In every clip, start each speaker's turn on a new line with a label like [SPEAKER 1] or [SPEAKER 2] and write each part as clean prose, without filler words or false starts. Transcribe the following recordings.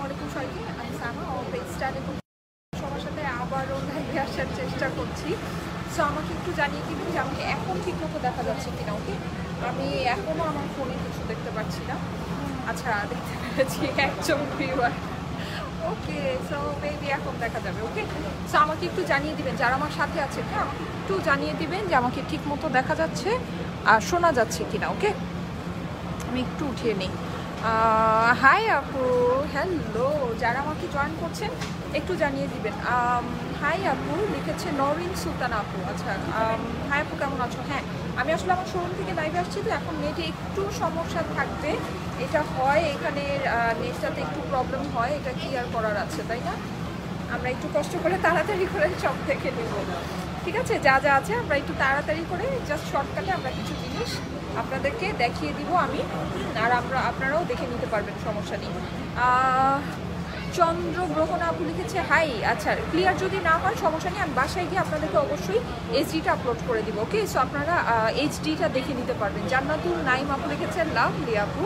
[SPEAKER 1] আলাইকুম সবাইকে, আমি সামা পেজ স্টার্টে সবার সাথে আবারও লাইভে আসার চেষ্টা করছি। সো আমাকে একটু জানিয়ে দিবেন যে আমাকে এখন ঠিকমতো দেখা যাচ্ছে কিনা। ওকে, আমি এখনও আমার ফোনে কিছু দেখতে পাচ্ছি না। আচ্ছা, দেখতে পেরেছি একজন ভিউয়ার। ওকে, সো মেবি এখন দেখা যাবে। ওকে, সো আমাকে একটু জানিয়ে দিবেন যারা আমার সাথে আছে, হ্যাঁ আমাকে একটু জানিয়ে দিবেন যে আমাকে ঠিকমতো দেখা যাচ্ছে আর শোনা যাচ্ছে কিনা। ওকে, আমি একটু উঠিয়ে নিই। হাই আপু, হ্যালো, যারা আমাকে জয়েন করছেন একটু জানিয়ে দিবেন। হাই আপু লিখেছে নরিন সুলতান আপু। আচ্ছা, হাই আপু কেমন আছো? হ্যাঁ, আমি আসলে আমার শোরুম থেকে লাইভে আসছি, তো এখন নেটে একটু সমস্যা থাকবে। এটা হয়, এখানে নেটটাতে একটু প্রবলেম হয়, এটা কি আর করার আছে, তাই না? আমরা একটু কষ্ট করে তাড়াতাড়ি করে সব দেখে নেব, ঠিক আছে? যা যা আছে আমরা একটু তাড়াতাড়ি করে জাস্ট শর্টকাটে আমরা কিছু জিনিস আপনাদেরকে দেখিয়ে দিব আমি, আর আপনারাও দেখে নিতে পারবেন, সমস্যা নেই। চন্দ্রগ্রহণ আপু লিখেছে হাই। আচ্ছা, ক্লিয়ার যদি না হয় সমস্যা নেই, আমি বাসায় গিয়ে আপনাদেরকে অবশ্যই এইচডিটা আপলোড করে দিব। ওকে, সো আপনারা এইচডিটা দেখে নিতে পারবেন। জান্নাতুল নাইম আপু লিখেছে লাভলি আপু।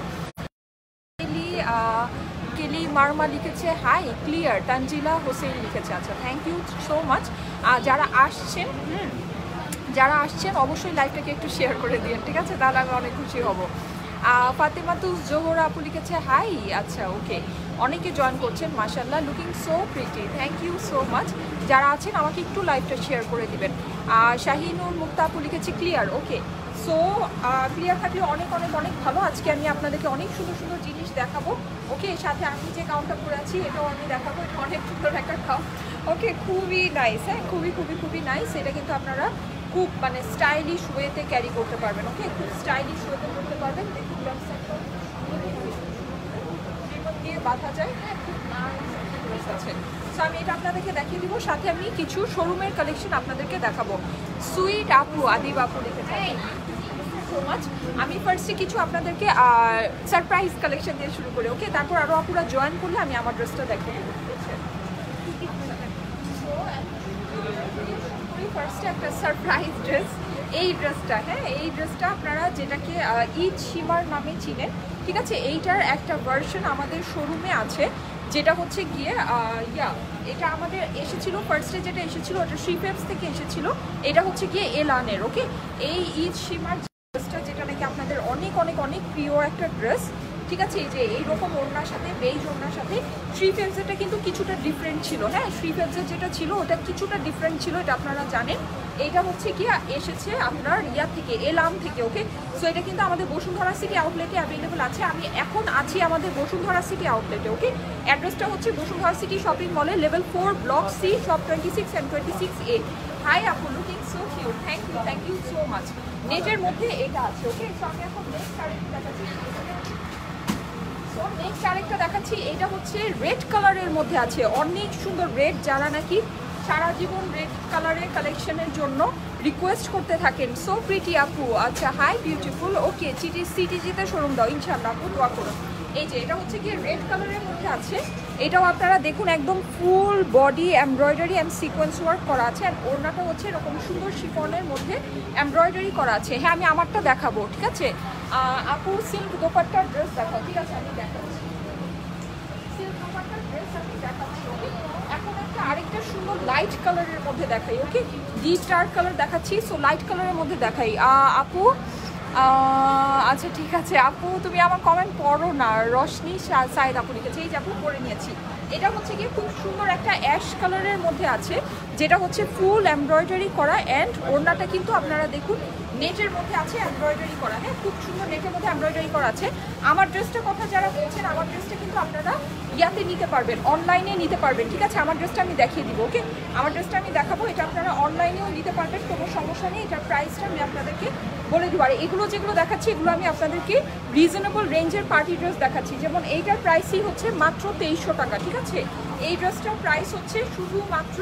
[SPEAKER 1] কেলি মারমা লিখেছে হাই ক্লিয়ার। তানজিলা হোসেন লিখেছে আচ্ছা, থ্যাংক ইউ সো মাচ। যারা আসছেন অবশ্যই লাইভটাকে একটু শেয়ার করে দিন, ঠিক আছে? তাহলে আমি অনেক খুশি হব। ফাতেমাতুজ জোহরা আপু লিখেছে হাই। আচ্ছা, ওকে, অনেকে জয়েন করছেন, মাশাআল্লাহ, looking so pretty, thank you so much. যারা আছেন আমাকে একটু লাইভটা শেয়ার করে দিবেন। শাহিনুর মুক্তা আপু লিখেছে ক্লিয়ার। ওকে, সো ক্লিয়ার থাকলে অনেক অনেক অনেক ভালো। আজকে আমি আপনাদেরকে অনেক সুন্দর সুন্দর জিনিস দেখাবো। ওকে, সাথে আমি যে কাউন্টটা করে আছি এটাও আমি দেখাবো। এটা অনেক সুন্দর একটা কাউন্ট। ওকে, খুবই নাইস, হ্যাঁ, খুবই খুবই খুবই নাইস। এটা কিন্তু আপনারা খুব মানে স্টাইলিশ ওয়েতে ক্যারি করতে পারবেন। ওকে, খুব স্টাইলিশ ওয়েতে করতে পারবেন। দেখুন দিয়ে বাঁধা যায়, হ্যাঁ, খুব নাইস আছে। সো আমি এটা আপনাদেরকে দেখিয়ে দিব, সাথে আমি কিছু শোরুমের কালেকশন আপনাদেরকে দেখাবো। সুইট আপু, আদিব আপু লিখেছে সো মাচ। আমি ফার্স্টে কিছু আপনাদেরকে সারপ্রাইজ কালেকশন দিয়ে শুরু করি। ওকে, তারপর আরও আপুরা জয়েন করলে আমি আমার ড্রেসটা দেখাবো। ফার্স্টে একটা সারপ্রাইজ ড্রেস, এই ড্রেসটা, হ্যাঁ, এই ড্রেসটা আপনারা যেটাকে ঈদ শিমার নামে চিনেন, ঠিক আছে? এইটার একটা ভার্সন আমাদের শোরুমে আছে, যেটা হচ্ছে গিয়ে এটা আমাদের এসেছিল ফার্স্টে, যেটা এসেছিল ওটা শ্রীফেপস থেকে এসেছিল। এটা হচ্ছে গিয়ে এলানের। ওকে, এই ঈদ শিমার ড্রেসটা যেটা নাকি আপনাদের অনেক অনেক অনেক প্রিয় একটা ড্রেস, ঠিক আছে? এই যে এইরকম ওড়নার সাথে, বেজ ওড়নার সাথে। শ্রীফেপসেরটা কিন্তু কিছুটা ডিফারেন্ট ছিল, হ্যাঁ, শ্রীফেপসের যেটা ছিল ওটা কিছুটা ডিফারেন্ট ছিল, এটা আপনারা জানেন। এটা হচ্ছে কি এসেছে আপনার থেকে, এলাম থেকে। ওকে, সো এটা কিন্তু আমাদের বসুন্ধরা সিটি আউটলেটে অ্যাভেলেবল আছে। আমি এখন আছি আমাদের বসুন্ধরা সিটি আউটলেটে। ওকে, অ্যাড্রেসটা হচ্ছে বসুন্ধরা সিটি শপিং মলে, level 4, block C, shop 26 and 26A। Hi আপু, looking so cute, thank you so much. নেটের মধ্যে এটা আছে। ওকে, সো আমি এখন নেক্সট আরেকটা দেখাচ্ছি। এটা হচ্ছে রেড কালারের মধ্যে আছে, অনেক সুন্দর রেড। যারা নাকি সারা জীবন রেড কালারের কালেকশনের জন্য রিকোয়েস্ট করতে থাকেন, সো প্রিটি আপু। আচ্ছা, হাই বিউটিফুল। ওকে, সিটিজিতে শোরুম দাও ইনশাআল্লাহ আপু, দোয়া করুন। এই যে এটা হচ্ছে কি রেড কালারের মধ্যে আছে, এটাও আপনারা দেখুন একদম full body embroidery and sequence work করা আছে। আর ওড়নাটা হচ্ছে এরকম সুন্দর শিফনের মধ্যে এমব্রয়ডারি করা আছে। হ্যাঁ, আমি আমারটা দেখাবো, ঠিক আছে? আপু সিল্ক দোপাট্টার ড্রেস দেখাও, ঠিক আছে? আমি দেখাচ্ছি সিল্ক দোপাট্টার ড্রেস, আমি দেখাচ্ছি। ওকে, এখন একটা আরেকটা সুন্দর লাইট কালারের মধ্যে দেখাই। ওকে, ডিপ ডার্ক কালার দেখাচ্ছি, সো লাইট কালারের মধ্যে দেখাই। আপু আচ্ছা, ঠিক আছে আপু, তুমি আমার কমেন্ট পড়ো না। রশনি সাইদ আপু লিখেছে, এই যে আপু পরে নিয়েছি। এটা হচ্ছে গিয়ে খুব সুন্দর একটা অ্যাশ কালারের মধ্যে আছে, যেটা হচ্ছে ফুল এমব্রয়ডারি করা। অ্যান্ড ওড়নাটা কিন্তু আপনারা দেখুন নেটের মধ্যে আছে, এমব্রয়ডারি করা, হ্যাঁ, খুব সুন্দর নেটের মধ্যে এমব্রয়ডারি করা আছে। আমার ড্রেসটার কথা যারা বলছেন, আমার ড্রেসটা কিন্তু আপনারা ইয়াতে নিতে পারবেন, অনলাইনে নিতে পারবেন, ঠিক আছে? আমার ড্রেসটা আমি দেখিয়ে দিব। ওকে, আমার ড্রেসটা আমি দেখাবো, এটা আপনারা অনলাইনেও নিতে পারবেন, কোনো সমস্যা নেই। এটার প্রাইসটা আমি আপনাদেরকে বলে দিব। আর এগুলো যেগুলো দেখাচ্ছি এগুলো আমি আপনাদেরকে রিজনেবল রেঞ্জের পার্টি ড্রেস দেখাচ্ছি। যেমন এইটার প্রাইসই হচ্ছে মাত্র 2300 টাকা, ঠিক আছে? এই ড্রেসটার প্রাইস হচ্ছে শুধুমাত্র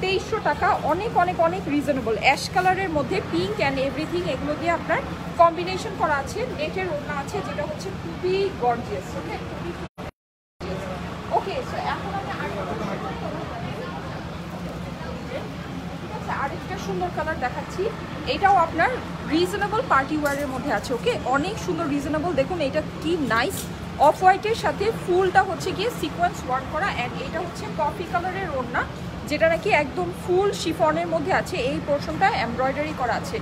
[SPEAKER 1] 2300 টাকা, অনেক অনেক অনেক রিজনেবল। অ্যাশ কালারের মধ্যে পিঙ্ক অ্যান্ড এভরিথিং এগুলো দিয়ে আপনার কম্বিনেশন করা আছে। নেটের ওড়না আছে, যেটা হচ্ছে খুবই গর্জিয়াস। ওকে, খুবই ওকে। সো এখন আমি আরেকটা সুন্দর কালার দেখাচ্ছি, এটাও আপনার রিজনেবল পার্টি ওয়ারের মধ্যে আছে। ওকে, অনেক সুন্দর রিজনেবল, দেখুন এটা কি নাইস অফ হোয়াইটের সাথে ফুলটা হচ্ছে গিয়ে সিকোয়েন্স ওয়ার্ক করা, অ্যান্ড এটা হচ্ছে কফি কালারের ওড়না, যেটা নাকি একদম ফুল শিফনের মধ্যে আছে। এই পোর্শনটা এমব্রয়ডারি করা আছে,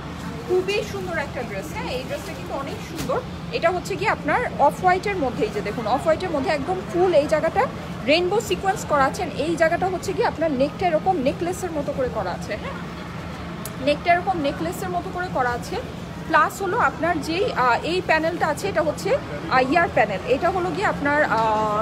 [SPEAKER 1] খুবই সুন্দর একটা ড্রেস। হ্যাঁ, এই ড্রেসটা কিন্তু অনেক সুন্দর। এটা হচ্ছে কি আপনার অফ হোয়াইটের মধ্যেই, যে দেখুন অফ হোয়াইটের মধ্যে একদম ফুল এই জায়গাটা রেইনবো সিকোয়েন্স করা আছে। এই জায়গাটা হচ্ছে কি আপনার নেকটা এরকম নেকলেসের মতো করে করা আছে। হ্যাঁ, নেকটা এরকম নেকলেসের মতো করে করা আছে। প্লাস হলো আপনার যেই এই প্যানেলটা আছে, এটা হচ্ছে ইয়ার প্যানেল, এটা হলো গিয়ে আপনার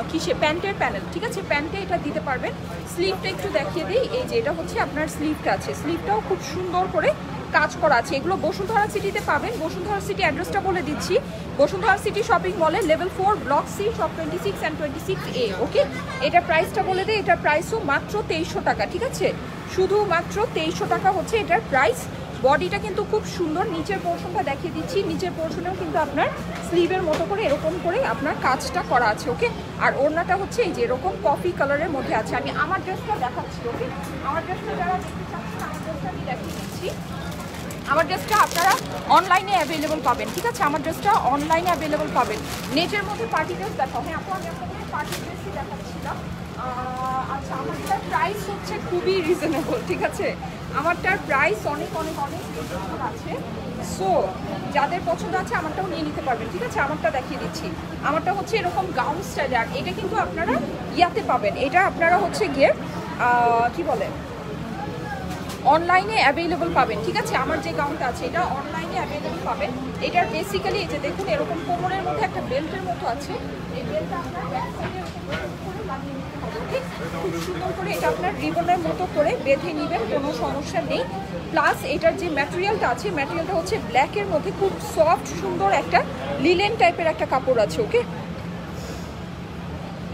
[SPEAKER 1] কিসে প্যান্টের প্যানেল, ঠিক আছে, প্যান্টে এটা দিতে পারবেন। স্লিভটা একটু দেখিয়ে দিই, এই যে এটা হচ্ছে আপনার স্লিভটা আছে, স্লিভটাও খুব সুন্দর করে কাজ করা আছে। এগুলো বসুন্ধরা সিটিতে পাবেন। বসুন্ধরা সিটি অ্যাড্রেসটা বলে দিচ্ছি, বসুন্ধরা সিটি শপিং মলে level 4 block C shop 26 and 26A। Okay, এটা প্রাইসটা বলে দিই, এটার প্রাইসও মাত্র 2300 টাকা, ঠিক আছে, শুধুমাত্র 2300 টাকা হচ্ছে এটার প্রাইস। বডিটা কিন্তু খুব সুন্দর, নিচের পোর্শনটা দেখিয়ে দিচ্ছি, নিচের পোর্শনেও কিন্তু আপনার স্লিভের মতো করে এরকম করে আপনার কাজটা করা আছে। ওকে, আর ওড়নাটা হচ্ছে এই যে এরকম কফি কালারের মধ্যে আছে। আমি আমার ড্রেসটা দেখাচ্ছি। ওকে, আমার ড্রেসটা যারা দেখতে চাচ্ছেন আমার ড্রেসটা আমি দেখিয়ে দিচ্ছি। আমার ড্রেসটা আপনারা অনলাইনে অ্যাভেলেবল পাবেন, ঠিক আছে, আমার ড্রেসটা অনলাইনে অ্যাভেলেবল পাবেন। নেটের মধ্যে পার্টি ড্রেস দেখাও। হ্যাঁ, আপু আমি আপনাদের পার্টি ড্রেসই দেখাচ্ছিলাম। আচ্ছা, আমারটার প্রাইস হচ্ছে খুবই রিজনেবল, ঠিক আছে, আমারটার প্রাইস অনেক অনেক অনেক রিজনেবল আছে। সো যাদের পছন্দ আছে আমারটাও নিয়ে নিতে পারবেন, ঠিক আছে। আমারটা দেখিয়ে দিচ্ছি, আমারটা হচ্ছে এরকম গাউন স্টাইলে, আর এটা কিন্তু আপনারা ইয়াতে পাবেন, এটা আপনারা হচ্ছে গিয়ে কি বলে অনলাইনে অ্যাভেলেবল পাবেন, ঠিক আছে। আমার যে গাউনটা আছে এটা অনলাইনে অ্যাভেলেবল পাবেন। এটার বেসিক্যালি এই যে দেখুন এরকম কোমরের মধ্যে একটা বেল্টের মতো আছে, এই বেল্টটা আপনার ব্যাক সাইডে এরকম করে লাগিয়ে নিতে হবে। ওকে, খুব সুন্দর করে এটা আপনার রিবনের মতো করে বেঁধে নেবেন, কোনো সমস্যা নেই। প্লাস এটার যে ম্যাটেরিয়ালটা আছে, ম্যাটেরিয়ালটা হচ্ছে ব্ল্যাকের মধ্যে খুব সফট সুন্দর একটা লিলেন টাইপের একটা কাপড় আছে। ওকে,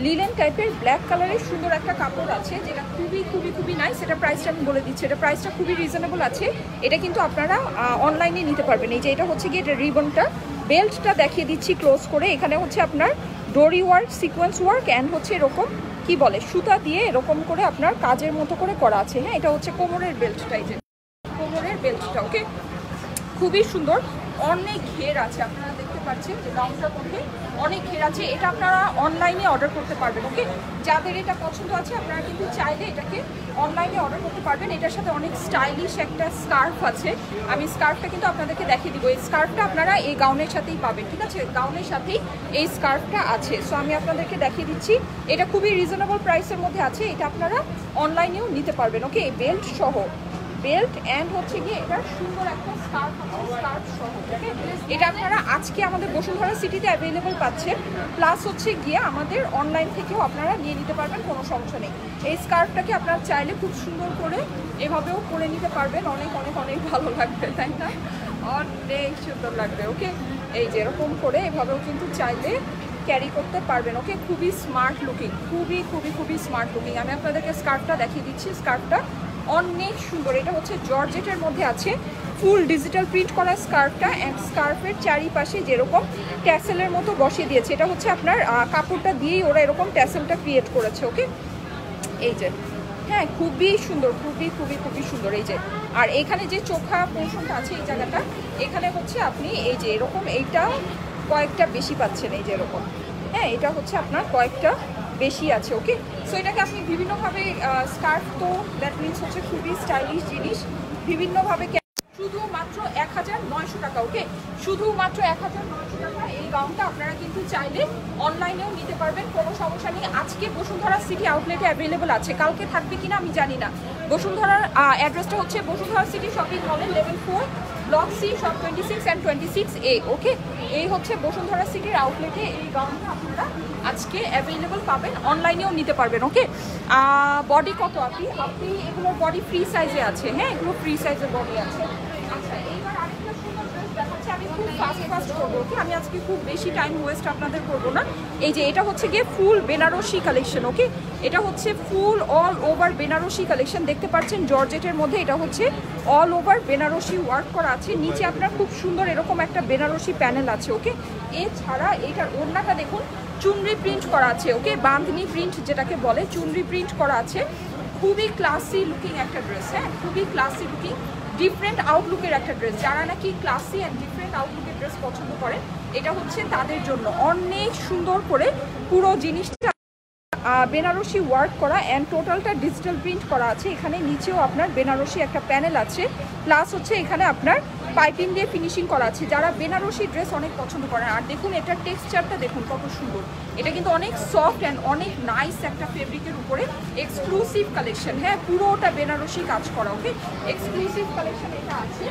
[SPEAKER 1] লিলেন টাইপের ব্ল্যাক কালারের সুন্দর একটা কাপড় আছে, যেটা খুবই খুবই খুবই নাইস। এটা প্রাইসটা আমি বলে দিচ্ছি, এটা প্রাইসটা খুবই রিজনেবল আছে। এটা কিন্তু আপনারা অনলাইনে নিতে পারবেন। এই যে এটা হচ্ছে গিয়ে এটা রিবনটা, বেল্টটা দেখিয়ে দিচ্ছি ক্লোজ করে। এখানে হচ্ছে আপনার ডোরি ওয়ার্ক, সিকোয়েন্স ওয়ার্ক অ্যান্ড হচ্ছে এরকম কি বলে সুতা দিয়ে এরকম করে আপনার কাজের মতো করে করা আছে। হ্যাঁ, এটা হচ্ছে কোমরের বেল্টটা, এই যে কোমরের বেল্টটা। ওকে, খুবই সুন্দর, অনেক ঘের আছে, আপনারা দেখতে পাচ্ছেন যে গাউনটার মধ্যে অনেক ঘের আছে। এটা আপনারা অনলাইনে অর্ডার করতে পারবেন। ওকে, যাদের এটা পছন্দ আছে আপনারা কিন্তু চাইলে এটাকে অনলাইনে অর্ডার করতে পারবেন। এটার সাথে অনেক স্টাইলিশ একটা স্কার্ফ আছে, আমি স্কার্ফটা কিন্তু আপনাদেরকে দেখিয়ে দিব। এই স্কার্ফটা আপনারা এই গাউনের সাথেই পাবেন, ঠিক আছে, গাউনের সাথেই এই স্কার্ফটা আছে। সো আমি আপনাদেরকে দেখিয়ে দিচ্ছি, এটা খুবই রিজনেবল প্রাইসের মধ্যে আছে, এটা আপনারা অনলাইনেও নিতে পারবেন। ওকে, বেল্ট সহ, বেল্ট অ্যান্ড হচ্ছে গিয়ে এটার সুন্দর একটা স্কার্ফ আছে, স্কার্ফ সহ। ওকে, এটা আপনারা আজকে আমাদের বসুন্ধরা সিটিতে অ্যাভেলেবল পাচ্ছেন, প্লাস হচ্ছে গিয়ে আমাদের অনলাইন থেকেও আপনারা নিয়ে নিতে পারবেন, কোনো সমস্যা নেই। এই স্কার্ফটাকে আপনারা চাইলে খুব সুন্দর করে এভাবেও পরে নিতে পারবেন, অনেক অনেক অনেক ভালো লাগবে, তাই না, অনেক সুন্দর লাগবে। ওকে, এই যে এরকম করে এভাবেও কিন্তু চাইলে ক্যারি করতে পারবেন। ওকে, খুবই স্মার্ট লুকিং, খুবই খুবই খুবই স্মার্ট লুকিং। আমি আপনাদেরকে স্কার্ফটা দেখিয়ে দিচ্ছি, স্কার্ফটা অনেক সুন্দর, এটা হচ্ছে জর্জেটের মধ্যে আছে, ফুল ডিজিটাল প্রিন্ট করা স্কার্ফটা, অ্যান্ড স্কার্ফের চারিপাশে যেরকম ট্যাসেলের মতো বসিয়ে দিয়েছে, এটা হচ্ছে আপনার কাপড়টা দিয়েই ওরা এরকম ট্যাসেলটা ক্রিয়েট করেছে। ওকে, এই যে হ্যাঁ, খুবই সুন্দর, খুবই খুবই খুবই সুন্দর। এই যে আর এখানে যে চোখা পোর্শনটা আছে এই জায়গাটা, এখানে হচ্ছে আপনি এই যে এরকম এইটা কয়েকটা বেশি পাচ্ছেন, এই যে এরকম, হ্যাঁ, এটা হচ্ছে আপনার কয়েকটা বেশি আছে। ওকে, সো এটাকে আপনি বিভিন্নভাবে স্কার্ফ, তো দ্যাট মিনস হচ্ছে খুবই স্টাইলিশ জিনিস, বিভিন্নভাবে শুধুমাত্র 1900 টাকা। ওকে, শুধুমাত্র 1900 টাকা এই গাউনটা আপনারা কিন্তু চাইলে অনলাইনেও নিতে পারবেন, কোনো সমস্যা নেই। আজকে বসুন্ধরা সিটি আউটলেটে অ্যাভেলেবল আছে, কালকে থাকবে কিনা আমি জানি না। বসুন্ধরার অ্যাড্রেসটা হচ্ছে বসুন্ধরা সিটি শপিং মলের level 4 block C shop 26 and 26A। Okay, এই হচ্ছে বসুন্ধরা সিটির আউটলেটে এই গাউনটা আপনারা আজকে অ্যাভেলেবল পাবেন, অনলাইনেও নিতে পারবেন। ওকে, বডি কত আপনি এগুলোর বডি ফ্রি সাইজে আছে। হ্যাঁ, এগুলো ফ্রি সাইজের বডি আছে। আচ্ছা, এইবার আরেকটা সুন্দর ড্রেস দেখাচ্ছি, আমি খুব ফাস্ট করবো। ওকে, আমি আজকে খুব বেশি টাইম ওয়েস্ট আপনাদের করবো না। এই যে এটা হচ্ছে গিয়ে ফুল বেনারসি কালেকশন। ওকে, এটা হচ্ছে full all over Benarasi collection, দেখতে পাচ্ছেন জর্জেটের মধ্যে এটা হচ্ছে অল ওভার বেনারসি ওয়ার্ক করা আছে, নিচে আপনার খুব সুন্দর এরকম একটা বেনারসি প্যানেল আছে। ওকে, এছাড়া এটার ওড়নাটা দেখুন চুনরি প্রিন্ট করা আছে। ওকে, বাঁধনি প্রিন্ট যেটাকে বলে, চুনরি প্রিন্ট করা আছে, খুবই ক্লাসি লুকিং একটা ড্রেস। হ্যাঁ, খুবই ক্লাসি লুকিং, ডিফারেন্ট আউটলুকের একটা ড্রেস। যারা নাকি ক্লাসি অ্যান্ড ডিফারেন্ট আউটলুকের ড্রেস পছন্দ করেন, এটা হচ্ছে তাদের জন্য। অনেক সুন্দর করে পুরো জিনিসটা বেনারসি ওয়ার্ক করা অ্যান্ড টোটালটা ডিজিটাল প্রিন্ট করা আছে। এখানে নিচেও আপনার বেনারসি একটা প্যানেল আছে, প্লাস হচ্ছে এখানে আপনার পাইপিং দিয়ে ফিনিশিং করা আছে। যারা বেনারসি ড্রেস অনেক পছন্দ করেন, আর দেখুন এটার টেক্সচারটা দেখুন কত সুন্দর। এটা কিন্তু অনেক সফট অ্যান্ড অনেক নাইস একটা ফেব্রিকের উপরে এক্সক্লুসিভ কালেকশন। হ্যাঁ, পুরোটা বেনারসি কাজ করা। ওকে, এক্সক্লুসিভ কালেকশন এটা আছে।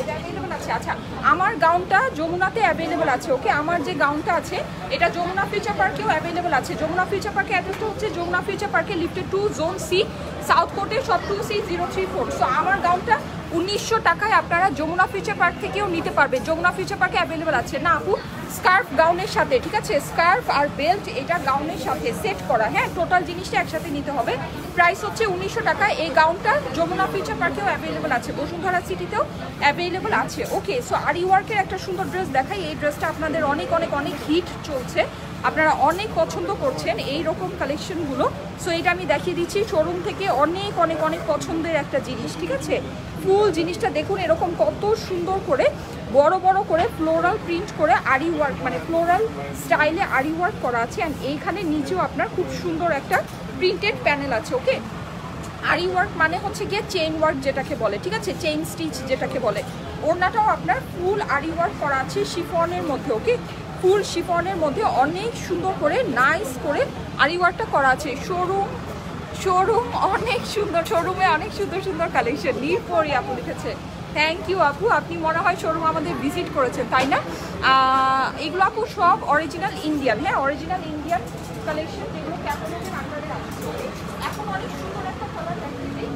[SPEAKER 1] এটা অ্যাভেলেবল আছে। আচ্ছা, আমার গাউনটা যমুনাতে অ্যাভেলেবল আছে। ওকে, আমার যে গাউনটা আছে এটা যমুনা ফিউচার পার্কেও অ্যাভেলেবল আছে। যমুনা ফিউচার পার্কে অ্যাড্রেসটা হচ্ছে যমুনা ফিউচার পার্কে লিফটে 2 জোন সি, সাউথ কোর্টে সব 2C034। সো আমার গাউনটা 1900 টাকায় আপনারা যমুনা ফিউচার পার্ক থেকেও নিতে পারবেন। যমুনা ফিউচার পার্কে অ্যাভেলেবল আছে। না আপু, স্কার্ফ গাউনের সাথে, ঠিক আছে, স্কার্ফ আর বেল্ট এটা গাউনের সাথে সেট করা। হ্যাঁ, টোটাল জিনিসটা একসাথে নিতে হবে। প্রাইস হচ্ছে 1900 টাকা। এই গাউনটা যমুনা ফিউচার পার্কেও অ্যাভেলেবল আছে, বসুন্ধরা সিটিতেও অ্যাভেলেবল আছে। ওকে, সো আরি ওয়ার্কের একটা সুন্দর ড্রেস দেখাই। এই ড্রেসটা আপনাদের অনেক অনেক অনেক হিট চলছে, আপনারা অনেক পছন্দ করছেন এই রকম কালেকশনগুলো। সো এটা আমি দেখিয়ে দিচ্ছি শোরুম থেকে অনেক অনেক অনেক পছন্দের একটা জিনিস, ঠিক আছে। ফুল জিনিসটা দেখুন, এরকম কত সুন্দর করে বড় বড় করে ফ্লোরাল প্রিন্ট করে আরি ওয়ার্ক, মানে ফ্লোরাল স্টাইলে আরি ওয়ার্ক করা আছে। অ্যান্ড এইখানে নিচেও আপনার খুব সুন্দর একটা প্রিন্টেড প্যানেল আছে। ওকে, আরি ওয়ার্ক মানে হচ্ছে গিয়ে চেইন ওয়ার্ক যেটাকে বলে, ঠিক আছে, চেইন স্টিচ যেটাকে বলে। ওড়নাটাও আপনার ফুল আরি ওয়ার্ক করা আছে শিফনের মধ্যে। ওকে, ফুল শিফনের মধ্যে অনেক সুন্দর করে নাইস করে আরি ওয়ার্কটা করা আছে। শোরুম অনেক সুন্দর, শোরুমে অনেক সুন্দর সুন্দর কালেকশন। নীরপরি আপু লিখেছে, থ্যাংক ইউ আপু, আপনি মনে হয় শোরুম আমাদের ভিজিট করেছেন, তাই না? এগুলো আপু সব অরিজিনাল ইন্ডিয়ান। হ্যাঁ, অরিজিনাল ইন্ডিয়ান কালেকশন, যেগুলো ক্যাটালগের আন্ডারে আছে। এখন অনেক সুন্দর একটা কালার দেখিয়ে দিই।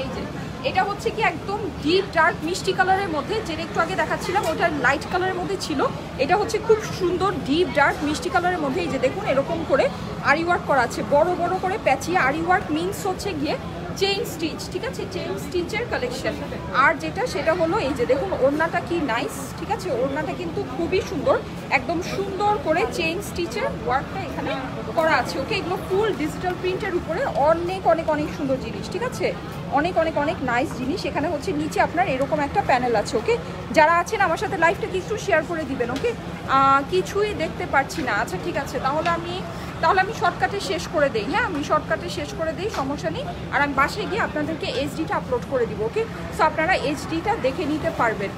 [SPEAKER 1] এই যে এটা হচ্ছে কি একদম ডিপ ডার্ক মিষ্টি কালারের মধ্যে, যেটা একটু আগে দেখাচ্ছিলাম ওটা লাইট কালারের মধ্যে ছিল। এটা হচ্ছে খুব সুন্দর ডিপ ডার্ক মিষ্টি কালারের মধ্যে। এই যে দেখুন এরকম করে আরি ওয়ার্ক করা আছে, বড় বড় করে প্যাচিয়ে। আরি ওয়ার্ক মিনস হচ্ছে গিয়ে চেইন স্টিচ, ঠিক আছে, চেইন স্টিচের কালেকশন। আর যেটা সেটা হলো এই যে দেখুন ওড়নাটা কি নাইস, ঠিক আছে, ওড়নাটা কিন্তু খুবই সুন্দর, একদম সুন্দর করে চেইন স্টিচের ওয়ার্কটা এখানে করা আছে। ওকে, এগুলো ফুল ডিজিটাল প্রিন্টের উপরে অনেক অনেক অনেক সুন্দর জিনিস, ঠিক আছে, অনেক অনেক অনেক নাইস জিনিস। এখানে হচ্ছে নিচে আপনার এরকম একটা প্যানেল আছে। ওকে, যারা আছেন আমার সাথে লাইভটা কিছু শেয়ার করে দিবেন। ওকে, কিছুই দেখতে পাচ্ছি না। আচ্ছা ঠিক আছে, তাহলে আমি শর্টকাটে শেষ করে দিই। হ্যাঁ, আমি শর্টকাটে শেষ করে দিই, সমস্যা নেই। আর আমি বাসায় গিয়ে আপনাদেরকে এইচডিটা আপলোড করে দিব। ওকে, সো আপনারা এইচডিটা দেখে নিতে পারবেন।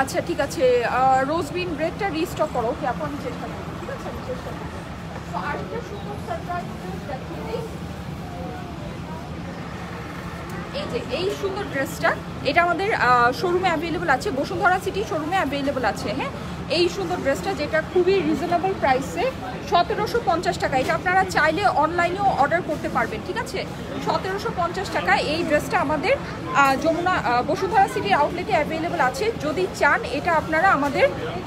[SPEAKER 1] আচ্ছা ঠিক আছে, রোজবিন ব্রেডটা রিস্টক করো। ওকে আপু, আমি চেষ্টা করবো, ঠিক আছে, আমি চেষ্টা করবো। তো আরেকটা সুন্দর সারপ্রাইজ দেখিয়ে দিই। এই যে এই সুন্দর ড্রেসটা, এটা আমাদের শোরুমে অ্যাভেলেবল আছে, বসুন্ধরা সিটি শোরুমে অ্যাভেলেবল আছে। হ্যাঁ, এই সুন্দর ড্রেসটা যেটা খুবই রিজনেবল প্রাইসে 1750 টাকা। এটা আপনারা চাইলে অনলাইনেও অর্ডার করতে পারবেন, ঠিক আছে, 1750 টাকা। এই ড্রেসটা আমাদের যমুনা বসুন্ধরা সিটির আউটলেটে অ্যাভেলেবল আছে। যদি চান এটা আপনারা আমাদের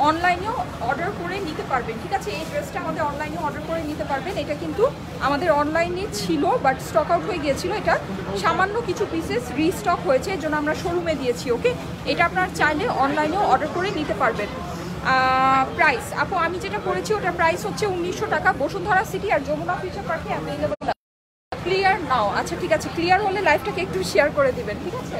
[SPEAKER 1] অনলাইনেও অর্ডার করে নিতে পারবেন, ঠিক আছে। এই ড্রেসটা আমাদের অনলাইনেও অর্ডার করে নিতে পারবেন। এটা কিন্তু আমাদের অনলাইনে ছিল বাট স্টক আউট হয়ে গিয়েছিল। এটা সামান্য কিছু পিসেস রিস্টক হয়েছে, এর জন্য আমরা শোরুমে দিয়েছি। ওকে, এটা আপনারা চাইলে অনলাইনেও অর্ডার করে নিতে পারবেন। প্রাইস আপু আমি যেটা করেছি ওটা প্রাইস হচ্ছে 1900 টাকা। বসুন্ধরা সিটি আর যমুনা ফিউচার পার্কে অ্যাভেলেবল। Clear now? আচ্ছা ঠিক আছে, ক্লিয়ার হলে লাইভটাকে একটু শেয়ার করে দিবেন, ঠিক আছে,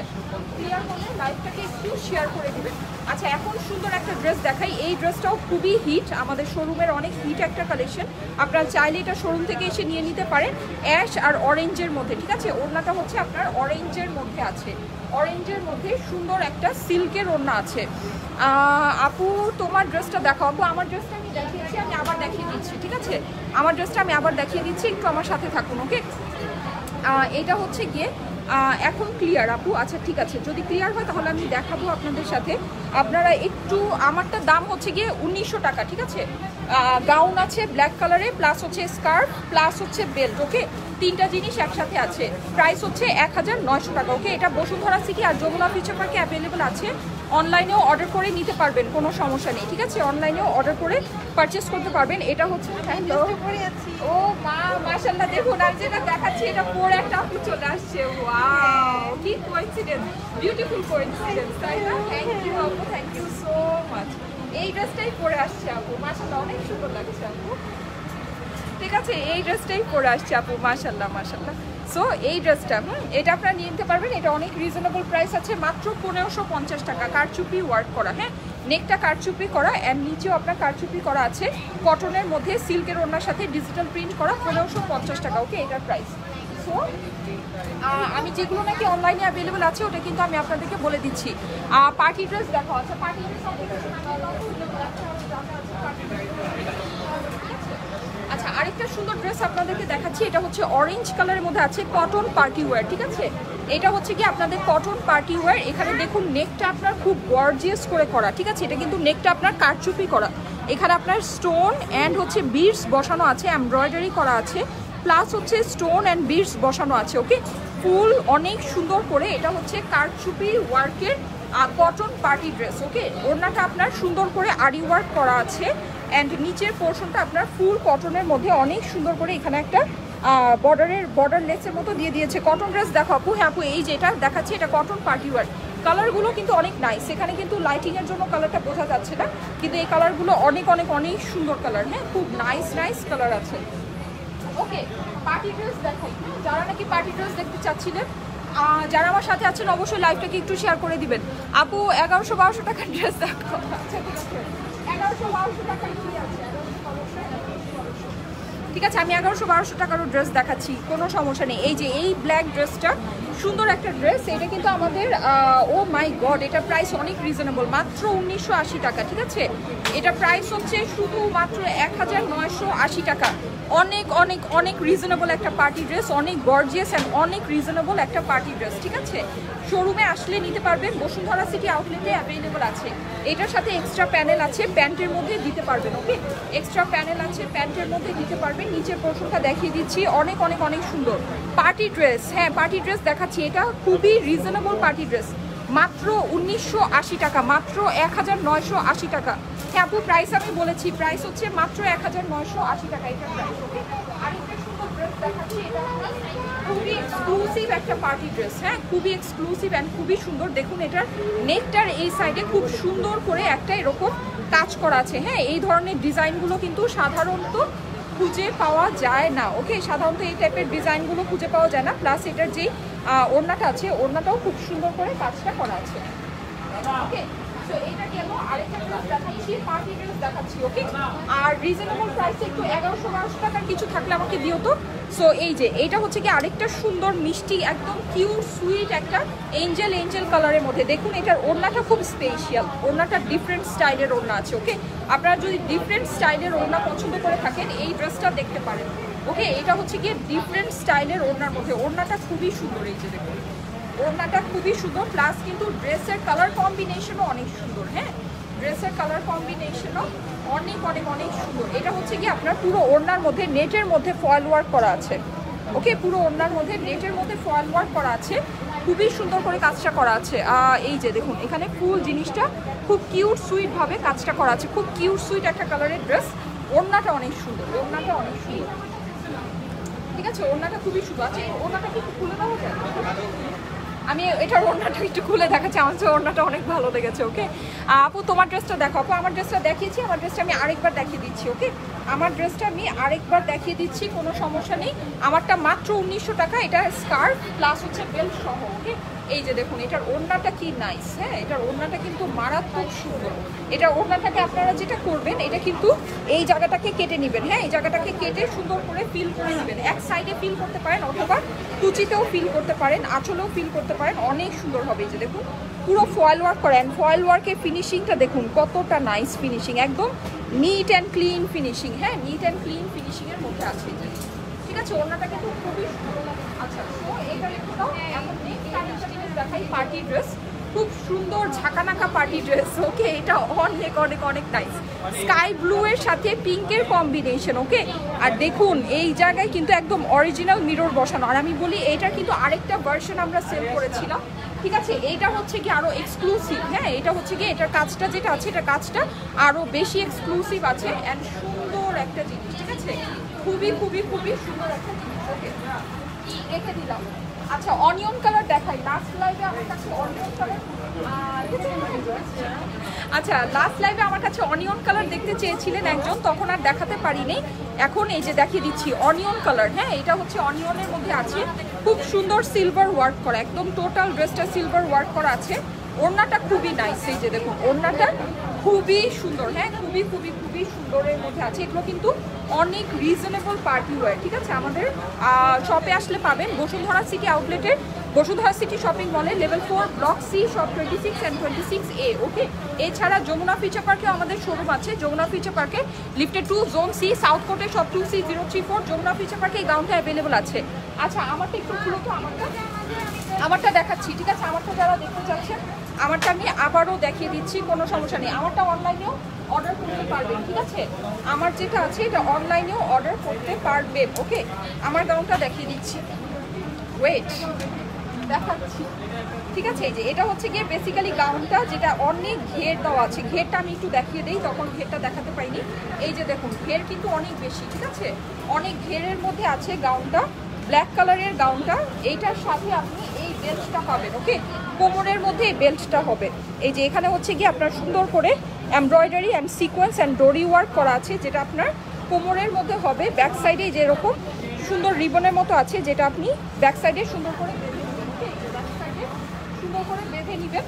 [SPEAKER 1] ক্লিয়ার হলে লাইভটাকে একটু শেয়ার করে দিবেন। আচ্ছা, এখন সুন্দর একটা ড্রেস দেখাই। এই ড্রেসটাও খুবই হিট, আমাদের শোরুমের অনেক হিট একটা কালেকশন। আপনারা চাইলে এটা শোরুম থেকে এসে নিয়ে নিতে পারেন। অ্যাশ আর অরেঞ্জের মধ্যে, ঠিক আছে, ওড়নাটা হচ্ছে আপনার অরেঞ্জের মধ্যে আছে। অরেঞ্জের মধ্যে সুন্দর একটা সিল্কের ওড়না আছে। আপু তোমার ড্রেসটা দেখাও। আপু আমার ড্রেসটা আমি দেখিয়েছি, আমি আবার দেখিয়ে দিচ্ছি, ঠিক আছে, আমার ড্রেসটা আমি আবার দেখিয়ে দিচ্ছি, একটু আমার সাথে থাকুন। ওকে, এটা হচ্ছে গিয়ে এখন ক্লিয়ার আপু? আচ্ছা ঠিক আছে, যদি ক্লিয়ার হয় তাহলে আমি দেখাবো আপনাদের সাথে। আপনারা একটু, আমারটার দাম হচ্ছে গিয়ে 1900 টাকা, ঠিক আছে। গাউন আছে ব্ল্যাক কালারে, প্লাস হচ্ছে স্কার্ফ, প্লাস হচ্ছে বেল্ট। ওকে, তিনটা জিনিস একসাথে আছে। প্রাইস হচ্ছে 1900 টাকা। ওকে, এটা বসুন্ধরা সিটি আর যমুনা ফিউচার পার্কে অ্যাভেলেবল আছে। অনলাইনেও অর্ডার করে নিতে পারবেন, কোনো সমস্যা নেই, ঠিক আছে, অনলাইনেও অর্ডার করে পারচেস করতে পারবেন। এটা হচ্ছে ও মা, মাশাআল্লাহ, দেখুন আমি যেটা দেখাচ্ছি এটা পরে একটা আপু চলে আসছে। ওয়াও, কি কোইন্সিডেন্স, বিউটিফুল কোইন্সিডেন্স, তাই না? থ্যাংক ইউ আপু, থ্যাংক ইউ সো মাচ। এই ড্রেসটাই পরে আসছে আপু, মাশাআল্লাহ, অনেক সুন্দর লাগছে আপু। ঠিক আছে, এই ড্রেসটাই পরে আসছে আপু, মাশাল্লাহ মাশাল্লাহ। সো এই ড্রেসটা এটা আপনারা নিয়ে নিতে পারবেন, এটা অনেক রিজনেবল প্রাইস আছে, মাত্র 1550 টাকা। কারচুপি ওয়ার্ক করা, হ্যাঁ নেকটা কারচুপি করা অ্যান্ড নিচেও আপনার কারচুপি করা আছে, কটনের মধ্যে সিল্কের ওড়নার সাথে ডিজিটাল প্রিন্ট করা, 1550 টাকা। ওকে, এটার প্রাইস। সো আমি যেগুলো নাকি অনলাইনে অ্যাভেলেবেল আছে ওটা কিন্তু আমি আপনাদেরকে বলে দিচ্ছি। পার্টি ড্রেস দেখো, আচ্ছা পার্টি ড্রেস আচ্ছা আরেকটা সুন্দর ড্রেস আপনাদেরকে দেখাচ্ছি, এটা হচ্ছে অরেঞ্জ কালারের মধ্যে আছে, কটন পার্টি ওয়্যার, ঠিক আছে। এটা হচ্ছে কি আপনাদের কটন পার্টি ওয়্যার। এখানে দেখুন নেকটা আপনার খুব গর্জিয়াস করে করা, ঠিক আছে। এটা কিন্তু নেকটা আপনার কারচুপি করা, এখানে আপনার স্টোন অ্যান্ড হচ্ছে বিডস বসানো আছে, এমব্রয়ডারি করা আছে, প্লাস হচ্ছে স্টোন অ্যান্ড বিডস বসানো আছে। ওকে, ফুল অনেক সুন্দর করে, এটা হচ্ছে কারচুপি ওয়ার্কের কটন পার্টি ড্রেস। ওকে, ওড়নাটা আপনার সুন্দর করে আরি ওয়ার্ক করা আছে অ্যান্ড নিচের পোর্শনটা আপনার ফুল কটনের মধ্যে অনেক সুন্দর করে এখানে একটা বর্ডার লেসের মতো দিয়ে দিয়েছে। কটন ড্রেস দেখো আপু, হ্যাঁ আপু এই যেটা দেখাচ্ছি এটা কটন পার্টি ওয়ার। কালারগুলো কিন্তু অনেক নাইস, এখানে কিন্তু লাইটিংয়ের জন্য কালারটা বোঝা যাচ্ছে না, কিন্তু এই কালারগুলো অনেক অনেক অনেক সুন্দর কালার, হ্যাঁ খুব নাইস নাইস কালার আছে। ওকে, পার্টি ড্রেস দেখাই, যারা নাকি পার্টি ড্রেস দেখতে চাচ্ছিলেন, যারা আমার সাথে আছেন অবশ্যই লাইভটাকে একটু শেয়ার করে দিবেন। আপু 1100-1200 টাকার ড্রেস দেখো, আচ্ছা ঠিক আছে 1100-1200 টাকার কি আছে, ঠিক আছে আমি 1100-1200 টাকারও ড্রেস দেখাচ্ছি, কোনো সমস্যা নেই। এই যে এই ব্ল্যাক ড্রেসটা সুন্দর একটা ড্রেস, এটা কিন্তু আমাদের ও মাই গড এটা প্রাইস অনেক রিজনেবল, মাত্র 1980 টাকা, ঠিক আছে। এটা প্রাইস হচ্ছে শুধু মাত্র 1980 টাকা, অনেক অনেক অনেক রিজনেবল একটা পার্টি ড্রেস, অনেক গর্জিয়াস অ্যান্ড অনেক রিজনেবল একটা পার্টি ড্রেস, ঠিক আছে। শোরুমে আসলে নিতে পারবেন, বসুন্ধরা সিটি আউটলেটে অ্যাভেলেবল আছে। এটার সাথে এক্সট্রা প্যানেল আছে, প্যান্টের মধ্যে দিতে পারবেন। ওকে, এক্সট্রা প্যানেল আছে, প্যান্টের মধ্যে দিতে পারবেন। নিচের পোর্শনটা দেখিয়ে দিচ্ছি, অনেক অনেক অনেক সুন্দর পার্টি ড্রেস। হ্যাঁ পার্টি ড্রেস দেখাচ্ছি, এটা খুবই রিজনেবল পার্টি ড্রেস, মাত্র 1980 টাকা, মাত্র 1980 টাকা। হ্যাঁ আপু প্রাইস আমি বলেছি, প্রাইস হচ্ছে মাত্র 1980 টাকা এটা প্রাইস। ওকে, আরেকটা সুন্দর ড্রেস দেখাচ্ছি, এটা খুবই এক্সক্লুসিভ একটা পার্টি ড্রেস, হ্যাঁ খুবই এক্সক্লুসিভ অ্যান্ড খুবই সুন্দর। দেখুন এটার নেকটার এই সাইডে খুব সুন্দর করে একটা এরকম কাজ করা আছে, হ্যাঁ এই ধরনের ডিজাইনগুলো কিন্তু সাধারণত খুঁজে পাওয়া যায় না। ওকে, সাধারণত এই টাইপের ডিজাইনগুলো খুঁজে পাওয়া যায় না, প্লাস এটার যে ওড়নাটা আছে ওড়নাটাও খুব সুন্দর করে কাজটা করা আছে। ওকে, সো এটা গেল, আরেকটা ড্রেস দেখাচ্ছি, পার্টি ড্রেস দেখাচ্ছি। ওকে, আর রিজনেবল প্রাইসে একটু 1100-1200 টাকার কিছু থাকলে আমাকে দিও তো। সো এই যে এইটা হচ্ছে কি আরেকটা সুন্দর মিষ্টি একদম কিউট সুইট একটা এঞ্জেল কালারের মধ্যে, দেখুন এটার ওড়নাটা খুব স্পেশাল, ওড়নাটা ডিফারেন্ট স্টাইলের ওড়না আছে। ওকে, আপনারা যদি ডিফারেন্ট স্টাইলের ওড়না পছন্দ করে থাকেন এই ড্রেসটা দেখতে পারেন। ওকে, এটা হচ্ছে গিয়ে ডিফারেন্ট স্টাইলের ওড়নার মধ্যে, ওড়নাটা খুবই সুন্দর, এই যে দেখুন ওড়নাটা খুবই সুন্দর, প্লাস কিন্তু ড্রেসের কালার কম্বিনেশনও অনেক সুন্দর। হ্যাঁ ড্রেসের কালার কম্বিনেশনও অনেক অনেক অনেক সুন্দর। এটা হচ্ছে কি আপনার পুরো ওড়নার মধ্যে নেটের মধ্যে ফয়েল ওয়ার্ক করা আছে। ওকে, পুরো ওড়নার মধ্যে নেটের মধ্যে ফয়েল ওয়ার্ক করা আছে, খুবই সুন্দর করে কাজটা করা আছে। এই যে দেখুন এখানে ফুল জিনিসটা খুব কিউট সুইট ভাবে কাজটা করা আছে, খুব কিউট সুইট একটা কালারের ড্রেস। ওড়নাটা অনেক সুন্দর, ওড়নাটা অনেক সুন্দর, ঠিক আছে ওড়নাটা খুবই সুন্দর আছে। ওড়নাটা কি খুলে দেওয়া যায়? আমি এটার ওড়নাটা একটু খুলে দেখাচ্ছি, আমার কাছে ওড়নাটা অনেক ভালো লেগেছে। ওকে আপু তোমার ড্রেসটা দেখো, আপু আমার ড্রেসটা দেখিয়েছি, আমার ড্রেসটা আমি আরেকবার দেখিয়ে দিচ্ছি। ওকে, আমার ড্রেসটা আমি আরেকবার দেখিয়ে দিচ্ছি, কোনো সমস্যা নেই। আমারটা মাত্র 1900 টাকা, এটা স্কার্ফ প্লাস হচ্ছে বেল্ট সহ। ওকে, এই যে দেখুন এটার ওড়নাটা কি নাইস, হ্যাঁ এটার ওড়নাটা কিন্তু মারাত্মক সুন্দর। এটা ওড়নাটাকে আপনারা যেটা করবেন, এটা কিন্তু এই জায়গাটাকে কেটে নেবেন, হ্যাঁ এই জায়গাটাকে কেটে সুন্দর করে ফিল করে নেবেন। এক সাইডে ফিল করতে পারেন অথবা কুচিতেও ফিল করতে পারেন, আঁচলেও ফিল করতে পারেন, অনেক সুন্দর হবে। এই যে দেখুন পুরো ফয়েল ওয়ার্ক করেন, ফয়েল ওয়ার্কের ফিনিশিংটা দেখুন কতটা নাইস ফিনিশিং, একদম নিট অ্যান্ড ক্লিন ফিনিশিং। হ্যাঁ নিট অ্যান্ড ক্লিন ফিনিশিংয়ের মধ্যে আছে, ঠিক আছে ওড়নাটা কিন্তু খুবই সুন্দর। আচ্ছা তো এটা একটু দাও, এখন দেখাই পার্টি ড্রেস, খুব সুন্দর ঝাঁকানাকা পার্টি ড্রেস। ওকে, এটা অনেক অনেক অনেক নাইস, স্কাই ব্লু এর সাথে পিঙ্কের কম্বিনেশন। ওকে, আর দেখুন এই জায়গায় কিন্তু একদম অরিজিনাল মিরর বসানো। আর আমি বলি এইটা কিন্তু আরেকটা ভার্সন আমরা সেল করেছিলাম, ঠিক আছে এইটা হচ্ছে কি আরো এক্সক্লুসিভ। হ্যাঁ এটা হচ্ছে কি এটার কাজটা যেটা আছে, এটা কাজটা আরো বেশি এক্সক্লুসিভ আছে অ্যান্ড সুন্দর একটা জিনিস, ঠিক আছে খুবই খুবই খুবই সুন্দর একটা জিনিস। ওকে রেখে দিলাম। আচ্ছা অনিয়ন কালার দেখাই, লাস্ট লাইভে আমার কাছে অনিয়ন কালার আচ্ছা, লাস্ট লাইভে আমার কাছে অনিয়ন কালার দেখতে চেয়েছিলেন একজন, তখন আর দেখাতে পারিনি। এখন এই যে দেখিয়ে দিচ্ছি অনিয়ন কালার। হ্যাঁ, এটা হচ্ছে অনিয়নের মধ্যে আছে, খুব সুন্দর সিলভার ওয়ার্ক করা, একদম টোটাল ড্রেসটা সিলভার ওয়ার্ক করা আছে। ওড়নাটা খুবই নাইস, এই যে দেখুন ওড়নাটা খুবই সুন্দর। হ্যাঁ, খুবই খুবই খুবই সুন্দরের মধ্যে আছে। এগুলো কিন্তু অনেক রিজনেবল পার্টি ওয়্যার, ঠিক আছে। আমাদের শপে আসলে পাবেন বসুন্ধরা সিটি আউটলেটের, বসুন্ধরা সিটি শপিং মলে level 4 block C, shop 26 and 26A। Okay, এছাড়া যমুনা ফিউচার পার্কেও আমাদের শোরুম আছে। যমুনা ফিউচার পার্কে লিফটে 2 জোন সি, সাউথ কোর্টে শপ 2C034। যমুনা ফিউচার পার্কে এই গাউনটা অ্যাভেলেবল আছে। আচ্ছা, আমারটা একটু খুলো তো, আমারটা দেখাচ্ছি, ঠিক আছে। আমারটা যারা দেখতে চাচ্ছেন, আমারটা আমি আবারও দেখিয়ে দিচ্ছি, কোনো সমস্যা নেই। আমারটা অনলাইনেও অর্ডার করতে পারবেন, ঠিক আছে। আমার যেটা আছে এটা অনলাইনেও অর্ডার করতে পারবেন। ওকে, আমার গাউনটা দেখিয়ে দিচ্ছি, ওয়েট দেখাচ্ছি, ঠিক আছে। এই যে এটা হচ্ছে গিয়ে বেসিক্যালি গাউনটা, যেটা অনেক ঘের দেওয়া আছে। ঘেরটা আমি একটু দেখিয়ে দিই, তখন ঘেরটা দেখাতে পাইনি। এই যে দেখুন ঘের কিন্তু অনেক বেশি, ঠিক আছে, অনেক ঘেরের মধ্যে আছে গাউনটা। ব্ল্যাক কালারের গাউনটা, এইটার সাথে আপনি এই বেল্টটা পাবেন। ওকে, কোমরের মধ্যে এই বেল্টটা হবে। এই যে এখানে হচ্ছে কি আপনার সুন্দর করে embroidery and sequence and dory work করা আছে, যেটা আপনার কোমরের মধ্যে হবে। ব্যাক সাইডে যেরকম সুন্দর রিবনের মতো আছে, যেটা আপনি ব্যাক সাইডে সুন্দর করে বেঁধে নেবেন। ওকে, ব্যাক সাইডে সুন্দর করে বেঁধে নেবেন,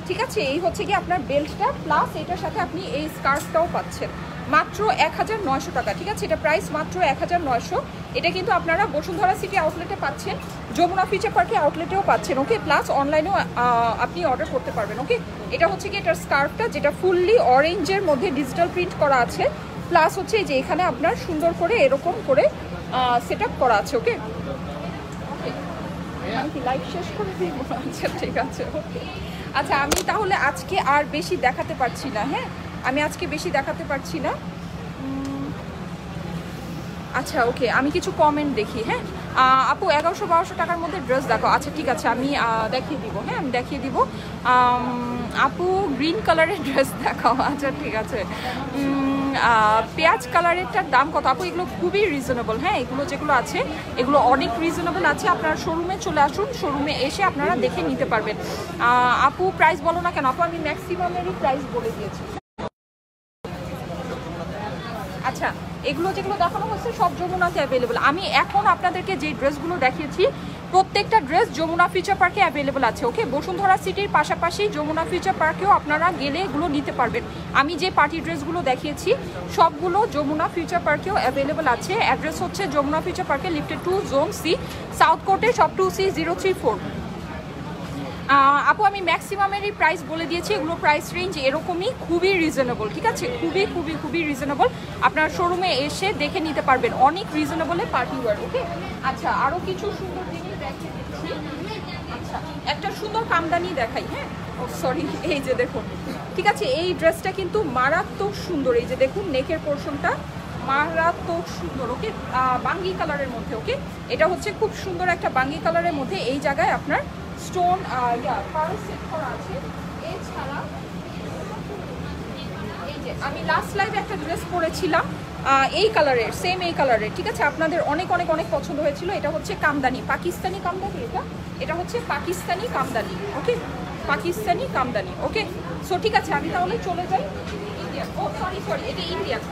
[SPEAKER 1] ঠিক আছে। এই হচ্ছে কি আপনার বেল্টটা, প্লাস এটার সাথে আপনি এই স্কার্ফটাও পাচ্ছেন মাত্র 1900 টাকা, ঠিক আছে। এটা প্রাইস মাত্র 1900। এটা কিন্তু আপনারা বসুন্ধরা সিটি আউটলেটে পাচ্ছেন, যমুনা ফিউচার পার্কে আউটলেটেও পাচ্ছেন। ওকে, প্লাস অনলাইনেও আপনি অর্ডার করতে পারবেন। ওকে, এটা হচ্ছে কি এটার স্কার্ফটা, যেটা ফুললি অরেঞ্জের মধ্যে ডিজিটাল প্রিন্ট করা আছে, প্লাস হচ্ছে যে এখানে আপনার সুন্দর করে এরকম করে সেট আপ করা আছে। ওকে, আমি কি লাইভ শেষ করে দিব? আচ্ছা, ঠিক আছে। ওকে, আচ্ছা, আমি তাহলে আজকে আর বেশি দেখাতে পারছি না। হ্যাঁ, আমি আজকে বেশি দেখাতে পারছি না। আচ্ছা, ওকে, আমি কিছু কমেন্ট দেখি। হ্যাঁ, আপু 1100-1200 টাকার মধ্যে ড্রেস দেখো। আচ্ছা, ঠিক আছে, আমি দেখিয়ে দিব। হ্যাঁ, আমি দেখিয়ে দিব। আপু গ্রিন কালারের ড্রেস দেখাও। আচ্ছা, ঠিক আছে। পেঁয়াজ কালারেরটার দাম কত? আপু এগুলো খুবই রিজনেবল। হ্যাঁ, এগুলো যেগুলো আছে এগুলো অনেক রিজনেবল আছে। আপনারা শোরুমে চলে আসুন, শোরুমে এসে আপনারা দেখে নিতে পারবেন। আপু প্রাইস বলো না কেন? আপু আমি ম্যাক্সিমামেরই প্রাইস বলে দিয়েছি। আচ্ছা, এগুলো যেগুলো দেখানো হচ্ছে সব যমুনাতে অ্যাভেলেবল। আমি এখন আপনাদেরকে যে ড্রেসগুলো দেখিয়েছি প্রত্যেকটা ড্রেস যমুনা ফিউচার পার্কে অ্যাভেলেবল আছে। ওকে, বসুন্ধরা সিটির পাশাপাশি যমুনা ফিউচার পার্কেও আপনারা গেলে এগুলো নিতে পারবেন। আমি যে পার্টি ড্রেসগুলো দেখিয়েছি সবগুলো যমুনা ফিউচার পার্কেও অ্যাভেলেবল আছে। অ্যাড্রেস হচ্ছে যমুনা ফিউচার পার্কে লিফটে 2 জোন সি, সাউথ কোর্টে শপ 2C034। আপু আমি ম্যাক্সিমামেরই প্রাইস বলে দিয়েছি। এগুলো প্রাইস রেঞ্জ এরকমই, খুবই রিজনেবল, ঠিক আছে, খুবই খুবই খুবই রিজনেবল। আপনার শোরুমে এসে দেখে নিতে পারবেন, অনেক রিজনেবলে পার্টি ওয়্যার। ওকে, আচ্ছা, আরও কিছু সুন্দর জিনিস দেখিয়ে দিচ্ছি। আচ্ছা, একটা সুন্দর কামদানি দেখাই। হ্যাঁ, ও সরি, এই যে দেখুন, ঠিক আছে, এই ড্রেসটা কিন্তু মারাত্মক সুন্দর। এই যে দেখুন নেকের পোর্শনটা মারাত্মক সুন্দর। ওকে, বাঙ্গি কালারের মধ্যে। ওকে, এটা হচ্ছে খুব সুন্দর একটা বাঙ্গি কালারের মধ্যে। এই জায়গায় আপনার স্টোন পার্ল সেট করা আছে। এছাড়া এই যে আমি লাস্ট লাইভে একটা ড্রেস পরেছিলাম এই কালারের, সেম এই কালারের, ঠিক আছে, আপনাদের অনেক অনেক অনেক পছন্দ হয়েছিল। এটা হচ্ছে কামদানি, পাকিস্তানি কামদানি। এটা হচ্ছে পাকিস্তানি কামদানি। ওকে, পাকিস্তানি কামদানি। ওকে, সো ঠিক আছে, আমি তাহলে চলে যাই। ইন্ডিয়ান, ও সরি, এটা ইন্ডিয়ান,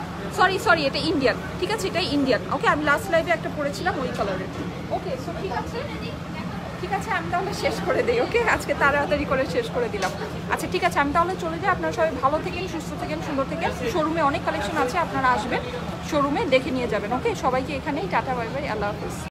[SPEAKER 1] সরি, এটা ইন্ডিয়ান, ঠিক আছে, এটা ইন্ডিয়ান। ওকে, আমি লাস্ট লাইভে একটা পরেছিলাম ওই কালারের। ওকে, সো ঠিক আছে, আমি তাহলে শেষ করে দিই। ওকে, আজকে তাড়াতাড়ি করে শেষ করে দিলাম। আচ্ছা, ঠিক আছে, আমি তাহলে চলে যাই। আপনারা সবাই ভালো থাকেন, সুস্থ থাকেন, সুন্দর থাকেন। শোরুমে অনেক কালেকশন আছে, আপনারা আসবেন, শোরুমে দেখে নিয়ে যাবেন। ওকে, সবাইকে এখানেই টাটা, বাই বাই, আল্লাহ হাফিজ।